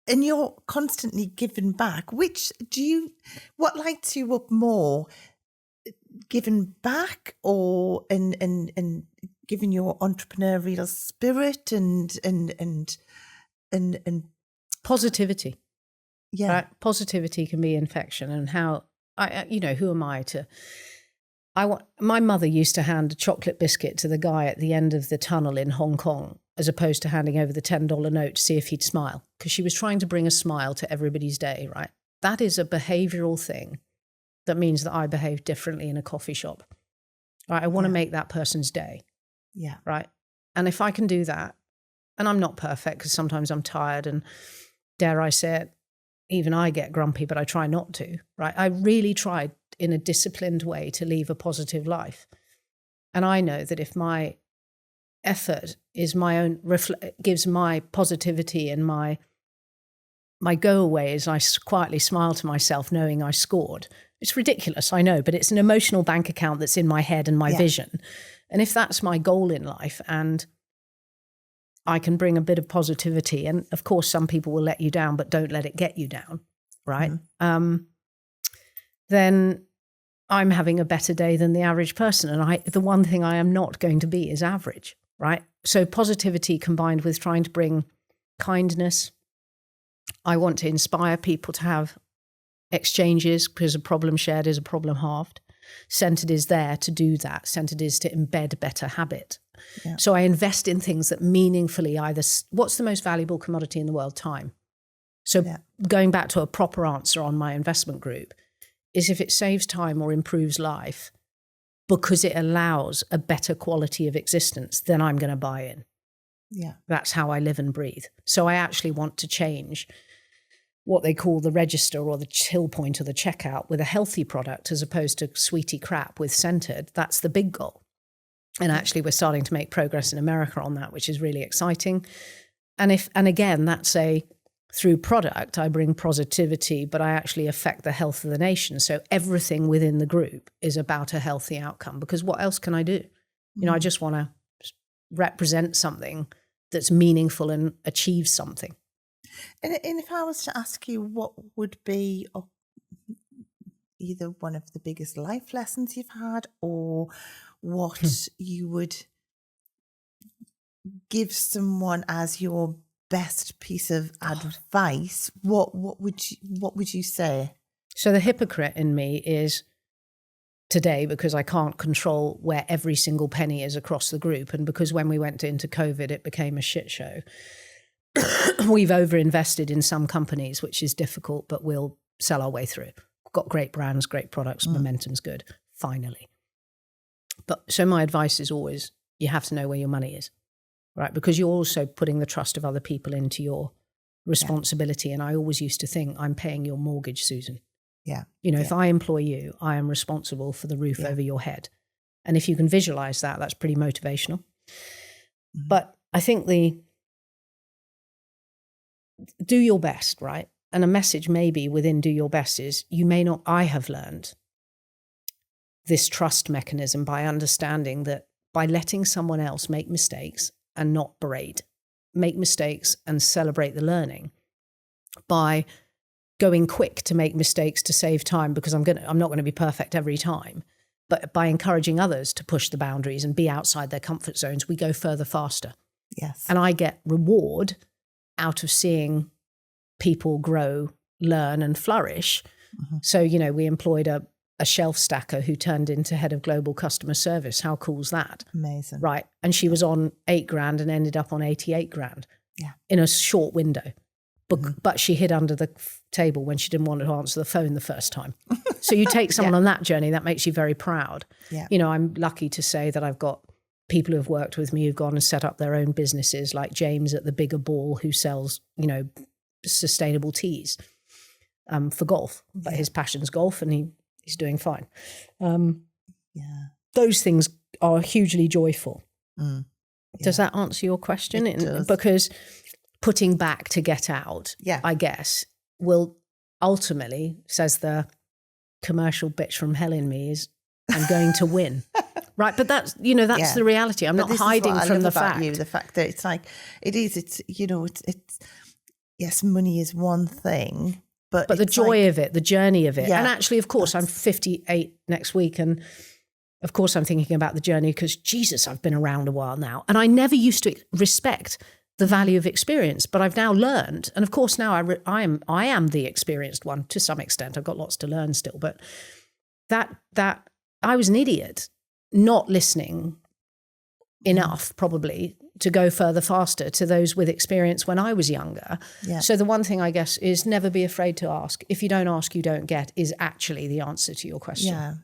and you're constantly giving back. What lights you up more? Giving back or and giving your entrepreneurial spirit and positivity. Yeah. Right? Positivity can be infection, and how who am I to? My mother used to hand a chocolate biscuit to the guy at the end of the tunnel in Hong Kong, as opposed to handing over the $10 note to see if he'd smile, because she was trying to bring a smile to everybody's day. Right? That is a behavioural thing. That means that I behave differently in a coffee shop. Right? I want to make that person's day. Yeah. Right. And if I can do that, and I'm not perfect because sometimes I'm tired and dare I say it, even I get grumpy, but I try not to. Right. I really tried in a disciplined way to live a positive life. And I know that if my effort is my own, gives my positivity and my go away is I quietly smile to myself knowing I scored. It's ridiculous, I know, but it's an emotional bank account that's in my head and my vision. And if that's my goal in life and I can bring a bit of positivity, and of course some people will let you down, but don't let it get you down, right? Mm-hmm. Then I'm having a better day than the average person. And the one thing I am not going to be is average, right? So positivity combined with trying to bring kindness. I want to inspire people to have exchanges, because a problem shared is a problem halved. Centered is there to do that. Centered is to embed better habit. Yeah. So I invest in things that meaningfully what's the most valuable commodity in the world? Time. So going back to a proper answer on my investment group is if it saves time or improves life because it allows a better quality of existence, then I'm going to buy in. Yeah. That's how I live and breathe. So I actually want to change what they call the register or the till point of the checkout with a healthy product as opposed to sweetie crap with Centered. That's the big goal. And actually we're starting to make progress in America on that, which is really exciting. And again, that's through product, I bring positivity, but I actually affect the health of the nation. So everything within the group is about a healthy outcome, because what else can I do? I just want to represent something that's meaningful and achieve something. And if I was to ask you what would be either one of the biggest life lessons you've had, or what you would give someone as your best piece of advice, what would you say? So the hypocrite in me is today, because I can't control where every single penny is across the group, and because when we went into COVID, it became a shit show. We've overinvested in some companies, which is difficult, but we'll sell our way through. We've got great brands, great products, momentum's good, finally. But so my advice is always, you have to know where your money is, right? Because you're also putting the trust of other people into your responsibility. And I always used to think, I'm paying your mortgage, Susan. Yeah. If I employ you, I am responsible for the roof over your head. And if you can visualize that, that's pretty motivational. Mm-hmm. But I think do your best, right? And a message maybe within do your best is I have learned this trust mechanism by understanding that by letting someone else make mistakes and not berate, make mistakes and celebrate the learning, by going quick to make mistakes to save time, because I'm not going to be perfect every time, but by encouraging others to push the boundaries and be outside their comfort zones, we go further faster. Yes. And I get reward out of seeing people grow, learn and flourish. Mm-hmm. So, we employed a shelf stacker who turned into head of global customer service. How cool is that? Amazing. Right. And she was on $8,000 and ended up on $88,000 in a short window. But she hid under the table when she didn't want to answer the phone the first time. So you take someone on that journey, that makes you very proud. Yeah. I'm lucky to say that I've got people who have worked with me who've gone and set up their own businesses, like James at the Bigger Ball, who sells, sustainable teas for golf. But his passion's golf, and he's doing fine. Those things are hugely joyful. Does that answer your question? It does. Because putting back to get out, I guess, will ultimately, says the commercial bitch from hell in me, is I'm going to win. Right, but that's the reality. I'm not hiding from the fact. The fact that it's yes, money is one thing, but the joy of it, the journey of it. Yeah, and actually, of course, I'm 58 next week. And of course, I'm thinking about the journey because, Jesus, I've been around a while now. And I never used to respect the value of experience, but I've now learned. And of course, now I am the experienced one to some extent. I've got lots to learn still. But that I was an idiot not listening enough, probably, to go further faster to those with experience when I was younger. Yeah. So the one thing, I guess, is never be afraid to ask. If you don't ask, you don't get, is actually the answer to your question. Yeah.